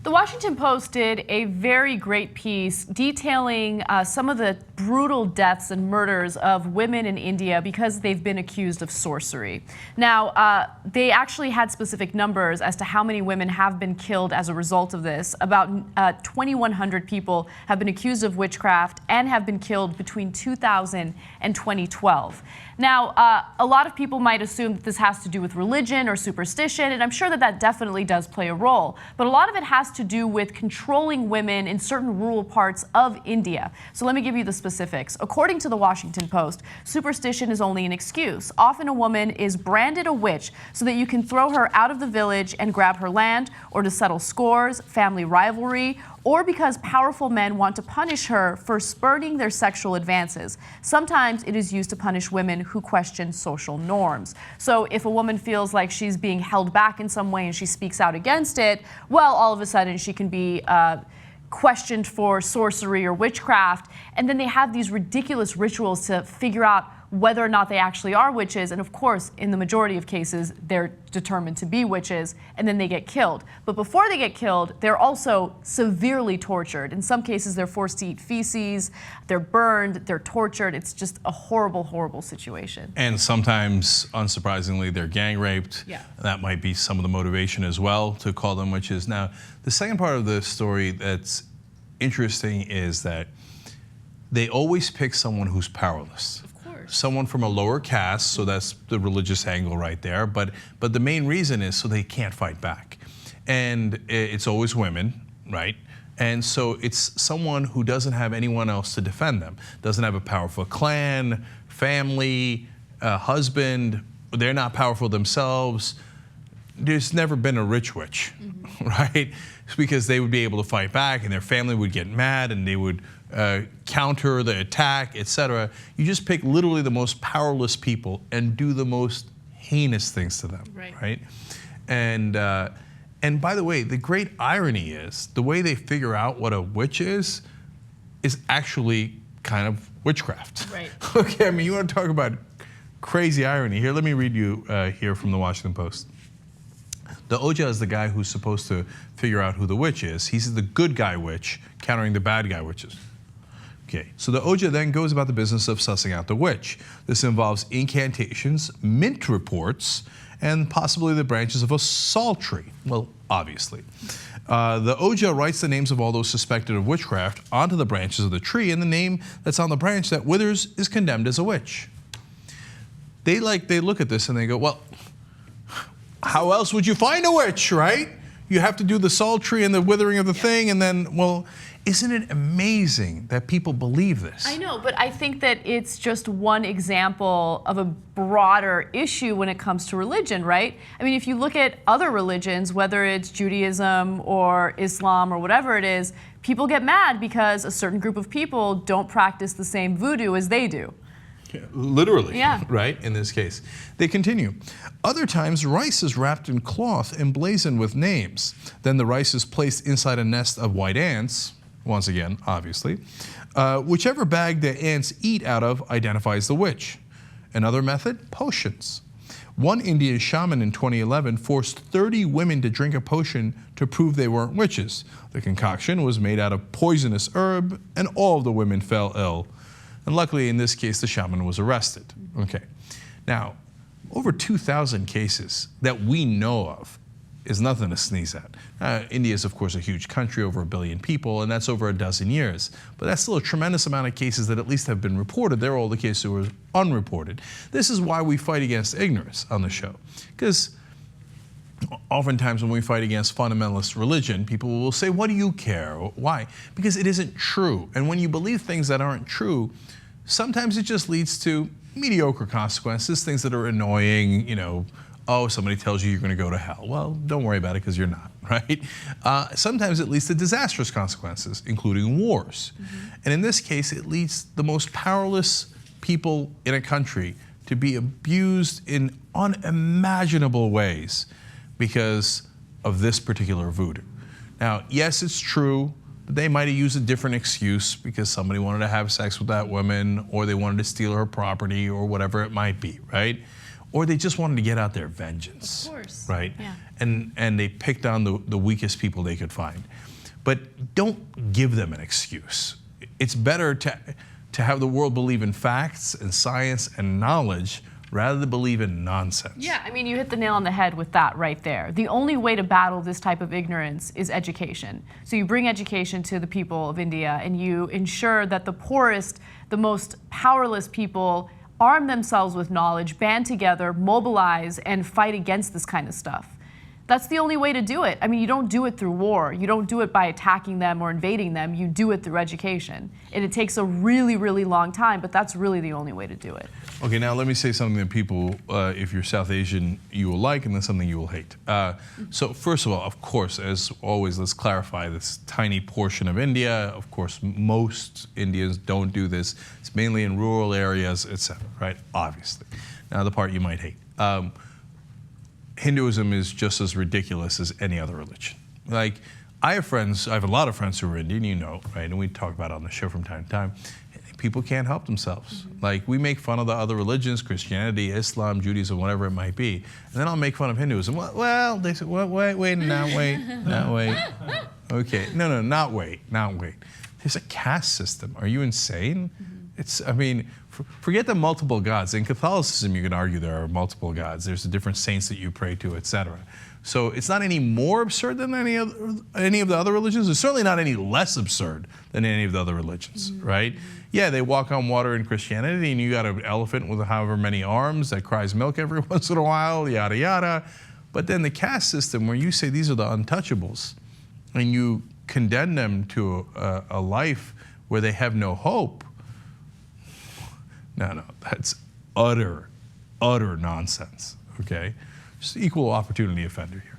The Washington Post did a very great piece detailing some of the brutal deaths and murders of women in India because they've been accused of sorcery. Now, they actually had specific numbers as to how many women have been killed as a result of this. About 2,100 people have been accused of witchcraft and have been killed between 2000 and 2012. Now, a lot of people might assume that this has to do with religion or superstition, and I'm sure that that definitely does play a role. But a lot of it has to do with controlling women in certain rural parts of India. So let me give you the specifics. According to the Washington Post, superstition is only an excuse. Often a woman is branded a witch so that you can throw her out of the village and grab her land, or to settle scores, family rivalry, or because powerful men want to punish her for spurning their sexual advances. Sometimes it is used to punish women who question social norms. So if a woman feels like she's being held back in some way and she speaks out against it, well, all of a sudden she can be questioned for sorcery or witchcraft. And then they have these ridiculous rituals to figure out whether or not they actually are witches. And of course, in the majority of cases, they're determined to be witches, and then they get killed. But before they get killed, they're also severely tortured. In some cases, they're forced to eat feces, they're burned, they're tortured. It's just a horrible, horrible situation. And sometimes, unsurprisingly, they're gang raped. Yeah. That might be some of the motivation as well to call them witches. Now, the second part of the story that's interesting is that they always pick someone who's powerless. Someone from a lower caste, so that's the religious angle right there. But the main reason is so they can't fight back. And it's always women, right? And so it's someone who doesn't have anyone else to defend them, doesn't have a powerful clan, family, husband, they're not powerful themselves. There's never been a rich witch, right? It's because they would be able to fight back and their family would get mad and they would counter the attack, etc. You just pick literally the most powerless people and do the most heinous things to them, right? And by the way, the great irony is the way they figure out what a witch is actually kind of witchcraft. Right. Okay, I mean, you want to talk about crazy irony. Here, let me read you here from the Washington Post. The Oja is the guy who's supposed to figure out who the witch is. He's the good guy witch, countering the bad guy witches. Okay, so the Oja then goes about the business of sussing out the witch. This involves incantations, mint reports, and possibly the branches of a salt tree. Well, obviously. The Oja writes the names of all those suspected of witchcraft onto the branches of the tree, and the name that's on the branch that withers is condemned as a witch. They look at this and they go, well, how else would you find a witch, right? You have to do the salt tree and the withering of the thing, and then, well, isn't it amazing that people believe this? I know, but I think that it's just one example of a broader issue when it comes to religion, right? I mean, if you look at other religions, whether it's Judaism or Islam or whatever it is, people get mad because a certain group of people don't practice the same voodoo as they do. Literally, right, in this case. They continue. Other times, rice is wrapped in cloth emblazoned with names. Then the rice is placed inside a nest of white ants, once again, obviously. Whichever bag the ants eat out of identifies the witch. Another method, potions. One Indian shaman in 2011 forced 30 women to drink a potion to prove they weren't witches. The concoction was made out of poisonous herb, and all of the women fell ill. And luckily, in this case, the shaman was arrested. Okay. Now, over 2,000 cases that we know of is nothing to sneeze at. India is, of course, a huge country, over 1 billion people, and that's over a dozen years. But that's still a tremendous amount of cases that at least have been reported. They're all the cases that were unreported. This is why we fight against ignorance on the show. Because oftentimes when we fight against fundamentalist religion, people will say, what do you care? Why? Because it isn't true. And when you believe things that aren't true, sometimes it just leads to mediocre consequences, things that are annoying, you know, oh, somebody tells you you're going to go to hell. Well, don't worry about it because you're not, right? Sometimes it leads to disastrous consequences, including wars. And in this case, it leads the most powerless people in a country to be abused in unimaginable ways because of this particular voodoo. Now, yes, it's true that they might have used a different excuse because somebody wanted to have sex with that woman, or they wanted to steal her property, or whatever it might be, right? or they just wanted to get out their vengeance. Of course. Right? Yeah. And they picked on the weakest people they could find. But don't give them an excuse. It's better to have the world believe in facts and science and knowledge rather than believe in nonsense. Yeah, I mean, you hit the nail on the head with that right there. The only way to battle this type of ignorance is education. So you bring education to the people of India and you ensure that the poorest, the most powerless people arm themselves with knowledge, band together, mobilize, and fight against this kind of stuff. That's the only way to do it. I mean, you don't do it through war. You don't do it by attacking them or invading them. You do it through education. And it takes a really, really long time, but that's really the only way to do it. Okay, now let me say something that people, if you're South Asian, you will like, and then something you will hate. So first of all, of course, as always, let's clarify this tiny portion of India. Of course, most Indians don't do this. It's mainly in rural areas, etc., right? Obviously. Now, the part you might hate. Hinduism is just as ridiculous as any other religion. Like, I have a lot of friends who are Indian, you know, right? And we talk about it on the show from time to time. People can't help themselves. Mm-hmm. Like, we make fun of the other religions, Christianity, Islam, Judaism, whatever it might be. And then I'll make fun of Hinduism. Well, they say, wait, not wait. Okay, no, not wait. There's a caste system. Are you insane? Mm-hmm. Forget the multiple gods. In Catholicism, you can argue there are multiple gods. There's the different saints that you pray to, etc. So it's not any more absurd than any of the other religions. It's certainly not any less absurd than any of the other religions, right? Yeah, they walk on water in Christianity, and you got an elephant with however many arms that cries milk every once in a while, yada, yada. But then the caste system, where you say these are the untouchables, and you condemn them to a life where they have no hope, no, that's utter nonsense, okay? Just equal opportunity offender here.